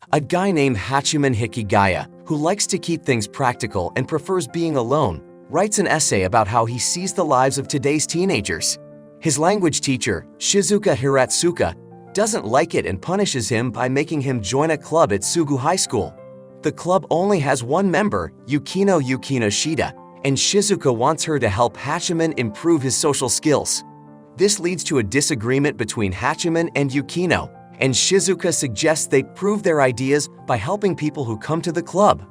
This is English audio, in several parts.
A guy named Hachiman Hikigaya, who likes to keep things practical and prefers being alone, writes an essay about how he sees the lives of today's teenagers. His language teacher, Shizuka Hiratsuka, doesn't like it and punishes him by making him join a club at Sugu High School. The club only has one member, Yukino Shida, and Shizuka wants her to help Hachiman improve his social skills. This leads to a disagreement between Hachiman and Yukino, and Shizuka suggests they prove their ideas by helping people who come to the club.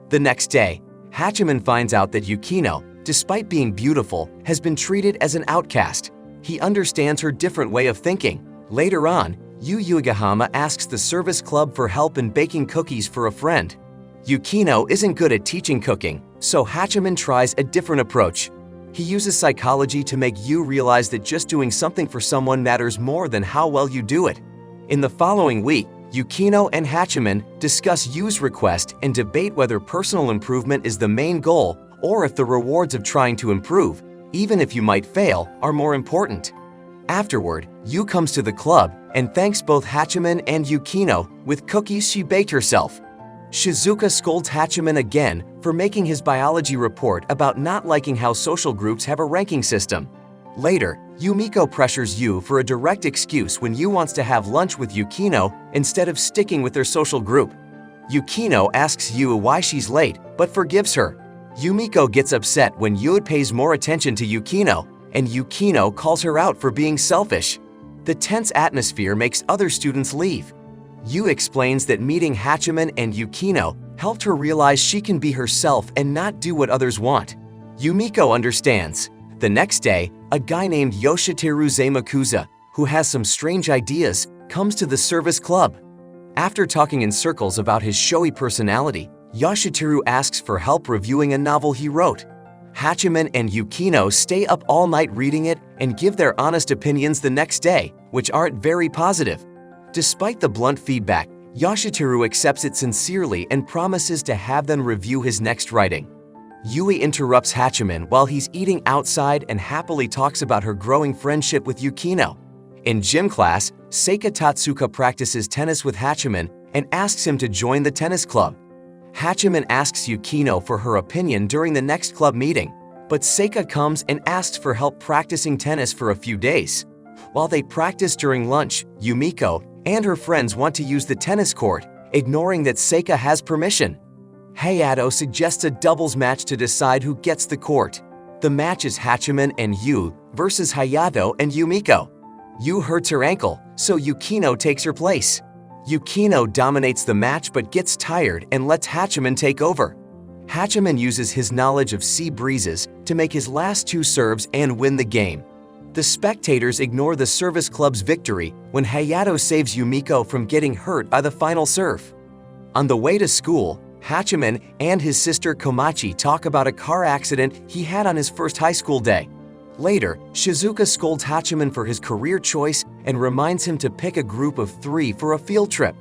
The next day, Hachiman finds out that Yukino, despite being beautiful, has been treated as an outcast. He understands her different way of thinking. Later on, Yu Yuigahama asks the service club for help in baking cookies for a friend. Yukino isn't good at teaching cooking, so Hachiman tries a different approach. He uses psychology to make Yu realize that just doing something for someone matters more than how well you do it. In the following week, Yukino and Hachiman discuss Yu's request and debate whether personal improvement is the main goal or if the rewards of trying to improve, even if you might fail, are more important. Afterward, Yu comes to the club and thanks both Hachiman and Yukino with cookies she baked herself. Shizuka scolds Hachiman again for making his biology report about not liking how social groups have a ranking system. Later, Yumiko pressures Yu for a direct excuse when Yu wants to have lunch with Yukino instead of sticking with their social group. Yukino asks Yu why she's late, but forgives her. Yumiko gets upset when Yu pays more attention to Yukino, and Yukino calls her out for being selfish. The tense atmosphere makes other students leave. Yu explains that meeting Hachiman and Yukino helped her realize she can be herself and not do what others want. Yumiko understands. The next day, a guy named Yoshiteru Zamakuza, who has some strange ideas, comes to the service club. After talking in circles about his showy personality, Yoshiteru asks for help reviewing a novel he wrote. Hachiman and Yukino stay up all night reading it and give their honest opinions the next day, which aren't very positive. Despite the blunt feedback, Yoshiteru accepts it sincerely and promises to have them review his next writing. Yui interrupts Hachiman while he's eating outside and happily talks about her growing friendship with Yukino. In gym class, Seika Tatsuka practices tennis with Hachiman and asks him to join the tennis club. Hachiman asks Yukino for her opinion during the next club meeting, but Seika comes and asks for help practicing tennis for a few days. While they practice during lunch, Yumiko and her friends want to use the tennis court, ignoring that Seika has permission. Hayato suggests a doubles match to decide who gets the court. The match is Hachiman and Yu versus Hayato and Yumiko. Yu hurts her ankle, so Yukino takes her place. Yukino dominates the match but gets tired and lets Hachiman take over. Hachiman uses his knowledge of sea breezes to make his last two serves and win the game. The spectators ignore the service club's victory when Hayato saves Yumiko from getting hurt by the final serve. On the way to school, Hachiman and his sister Komachi talk about a car accident he had on his first high school day. Later, Shizuka scolds Hachiman for his career choice and reminds him to pick a group of 3 for a field trip.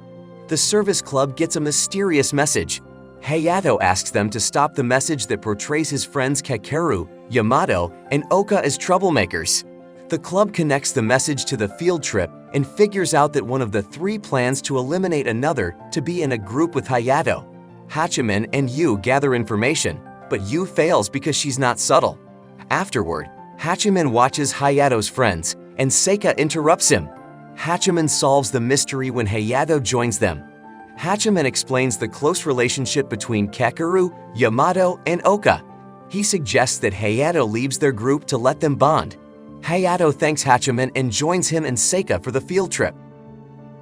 The service club gets a mysterious message. Hayato asks them to stop the message that portrays his friends Kakeru, Yamato, and Oka as troublemakers. The club connects the message to the field trip and figures out that one of the 3 plans to eliminate another to be in a group with Hayato. Hachiman and Yu gather information, but Yu fails because she's not subtle. Afterward, Hachiman watches Hayato's friends, and Seika interrupts him. Hachiman solves the mystery when Hayato joins them. Hachiman explains the close relationship between Kakeru, Yamato, and Oka. He suggests that Hayato leaves their group to let them bond. Hayato thanks Hachiman and joins him and Seika for the field trip.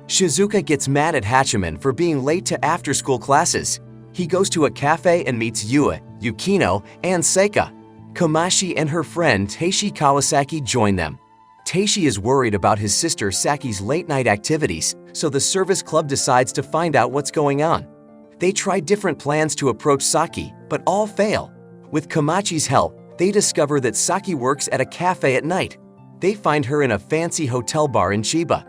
Shizuka gets mad at Hachiman for being late to after-school classes. He goes to a cafe and meets Yue, Yukino, and Seika. Komachi and her friend Teishi Kawasaki join them. Teishi is worried about his sister Saki's late-night activities, so the service club decides to find out what's going on. They try different plans to approach Saki, but all fail. With Komachi's help, they discover that Saki works at a cafe at night. They find her in a fancy hotel bar in Chiba.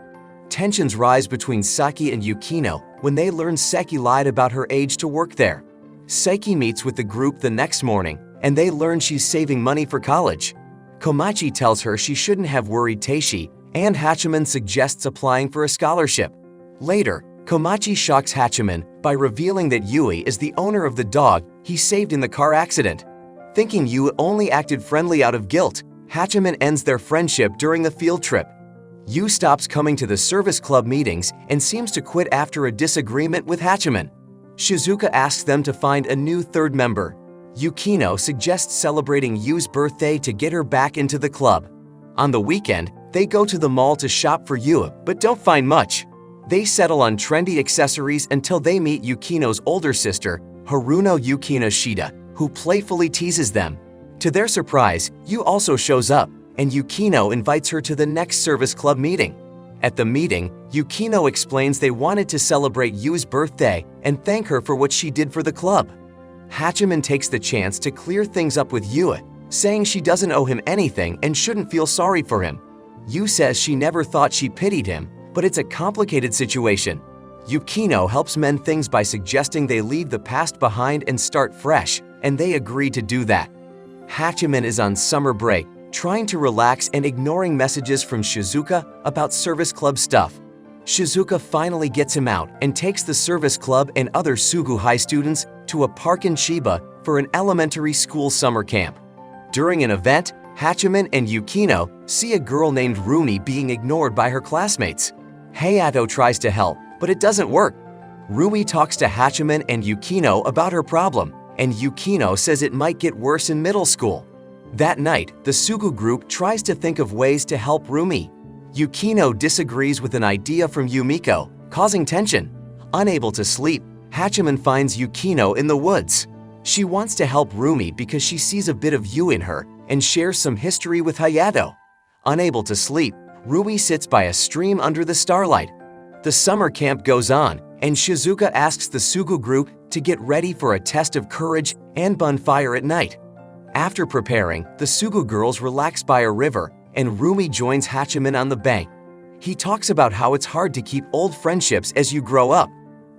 Tensions rise between Saki and Yukino when they learn Saki lied about her age to work there. Saki meets with the group the next morning, and they learn she's saving money for college. Komachi tells her she shouldn't have worried Teishi, and Hachiman suggests applying for a scholarship. Later, Komachi shocks Hachiman by revealing that Yui is the owner of the dog he saved in the car accident. Thinking Yui only acted friendly out of guilt, Hachiman ends their friendship during the field trip. Yu stops coming to the service club meetings and seems to quit after a disagreement with Hachiman. Shizuka asks them to find a new third member. Yukino suggests celebrating Yu's birthday to get her back into the club. On the weekend, they go to the mall to shop for Yu, but don't find much. They settle on trendy accessories until they meet Yukino's older sister, Haruno Yukino Shida, who playfully teases them. To their surprise, Yu also shows up, and Yukino invites her to the next service club meeting. At the meeting, Yukino explains they wanted to celebrate Yu's birthday and thank her for what she did for the club. Hachiman takes the chance to clear things up with Yu, saying she doesn't owe him anything and shouldn't feel sorry for him. Yu says she never thought she pitied him, but it's a complicated situation. Yukino helps mend things by suggesting they leave the past behind and start fresh, and they agree to do that. Hachiman is on summer break, trying to relax and ignoring messages from Shizuka about service club stuff. Shizuka finally gets him out and takes the service club and other Sugu High students to a park in Chiba for an elementary school summer camp. During an event, Hachiman and Yukino see a girl named Rumi being ignored by her classmates. Hayato tries to help, but it doesn't work. Rumi talks to Hachiman and Yukino about her problem, and Yukino says it might get worse in middle school. That night, the Sugu group tries to think of ways to help Rumi. Yukino disagrees with an idea from Yumiko, causing tension. Unable to sleep, Hachiman finds Yukino in the woods. She wants to help Rumi because she sees a bit of Yu in her and shares some history with Hayato. Unable to sleep, Rumi sits by a stream under the starlight. The summer camp goes on, and Shizuka asks the Sugu group to get ready for a test of courage and bonfire at night. After preparing, the Sugu girls relax by a river, and Rumi joins Hachiman on the bank. He talks about how it's hard to keep old friendships as you grow up.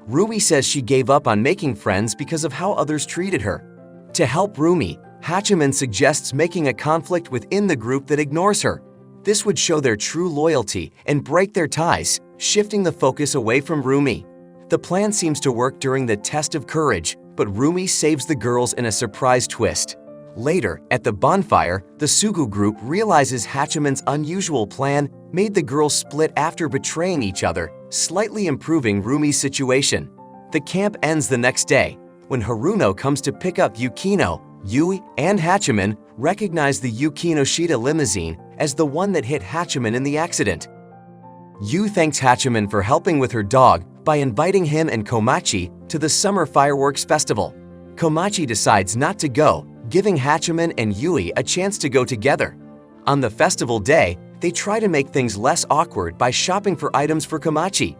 Rumi says she gave up on making friends because of how others treated her. To help Rumi, Hachiman suggests making a conflict within the group that ignores her. This would show their true loyalty and break their ties, shifting the focus away from Rumi. The plan seems to work during the test of courage, but Rumi saves the girls in a surprise twist. Later, at the bonfire, the Sugu group realizes Hachiman's unusual plan made the girls split after betraying each other, slightly improving Rumi's situation. The camp ends the next day. When Haruno comes to pick up Yukino, Yui and Hachiman recognize the Yukino Shida limousine as the one that hit Hachiman in the accident. Yu thanks Hachiman for helping with her dog by inviting him and Komachi to the summer fireworks festival. Komachi decides not to go, giving Hachiman and Yui a chance to go together. On the festival day, they try to make things less awkward by shopping for items for Komachi.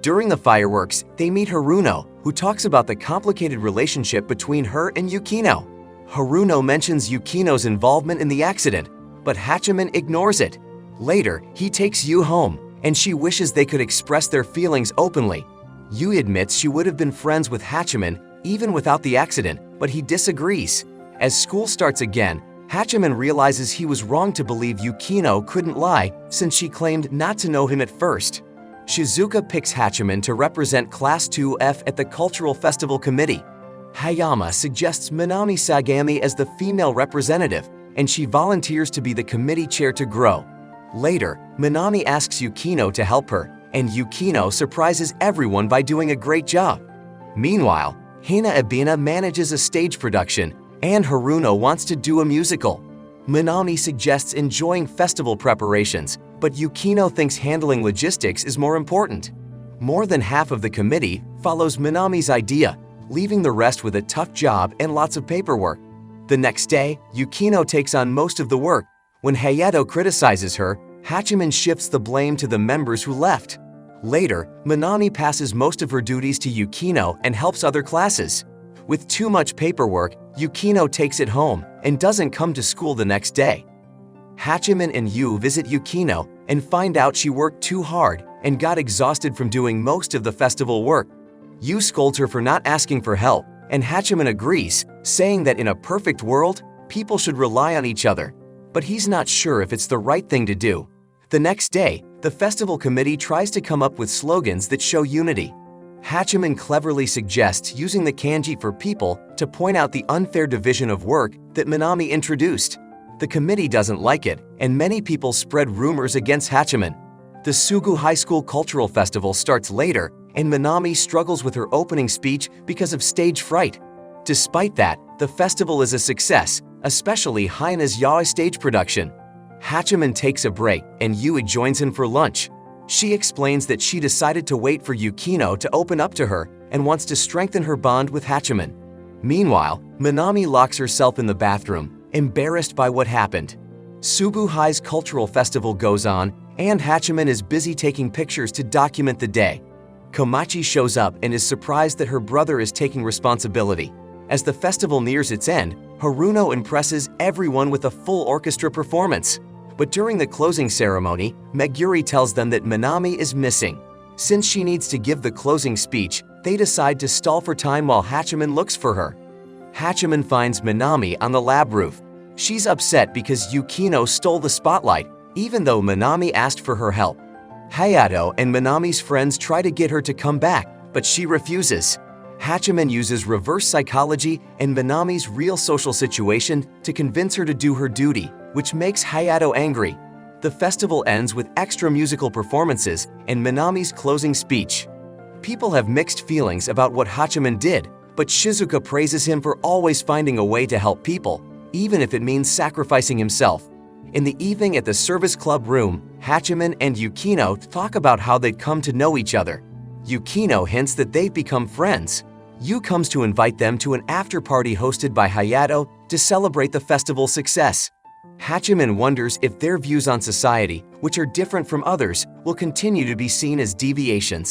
During the fireworks, they meet Haruno, who talks about the complicated relationship between her and Yukino. Haruno mentions Yukino's involvement in the accident, but Hachiman ignores it. Later, he takes Yu home, and she wishes they could express their feelings openly. Yu admits she would have been friends with Hachiman even without the accident, but he disagrees. As school starts again, Hachiman realizes he was wrong to believe Yukino couldn't lie since she claimed not to know him at first. Shizuka picks Hachiman to represent Class 2F at the Cultural Festival Committee. Hayama suggests Minami Sagami as the female representative, and she volunteers to be the committee chair to grow. Later, Minami asks Yukino to help her, and Yukino surprises everyone by doing a great job. Meanwhile, Hina Ebina manages a stage production, and Haruno wants to do a musical. Minami suggests enjoying festival preparations, but Yukino thinks handling logistics is more important. More than half of the committee follows Minami's idea, leaving the rest with a tough job and lots of paperwork. The next day, Yukino takes on most of the work. When Hayato criticizes her, Hachiman shifts the blame to the members who left. Later, Minami passes most of her duties to Yukino and helps other classes. With too much paperwork, Yukino takes it home and doesn't come to school the next day. Hachiman and Yu visit Yukino and find out she worked too hard and got exhausted from doing most of the festival work. Yu scolds her for not asking for help, and Hachiman agrees, saying that in a perfect world, people should rely on each other. But he's not sure if it's the right thing to do. The next day, the festival committee tries to come up with slogans that show unity. Hachiman cleverly suggests using the kanji for people to point out the unfair division of work that Minami introduced. The committee doesn't like it, and many people spread rumors against Hachiman. The Sugu High School Cultural Festival starts later, and Minami struggles with her opening speech because of stage fright. Despite that, the festival is a success, especially Haina's yaoi stage production. Hachiman takes a break, and Yui joins in for lunch. She explains that she decided to wait for Yukino to open up to her and wants to strengthen her bond with Hachiman. Meanwhile, Minami locks herself in the bathroom, embarrassed by what happened. Subu High's cultural festival goes on, and Hachiman is busy taking pictures to document the day. Komachi shows up and is surprised that her brother is taking responsibility. As the festival nears its end, Haruno impresses everyone with a full orchestra performance. But during the closing ceremony, Meguri tells them that Minami is missing. Since she needs to give the closing speech, they decide to stall for time while Hachiman looks for her. Hachiman finds Minami on the lab roof. She's upset because Yukino stole the spotlight, even though Minami asked for her help. Hayato and Minami's friends try to get her to come back, but she refuses. Hachiman uses reverse psychology and Minami's real social situation to convince her to do her duty, which makes Hayato angry. The festival ends with extra musical performances and Minami's closing speech. People have mixed feelings about what Hachiman did, but Shizuka praises him for always finding a way to help people, even if it means sacrificing himself. In the evening at the service club room, Hachiman and Yukino talk about how they'd come to know each other. Yukino hints that they've become friends. Yu comes to invite them to an after-party hosted by Hayato to celebrate the festival's success. Hachiman wonders if their views on society, which are different from others, will continue to be seen as deviations.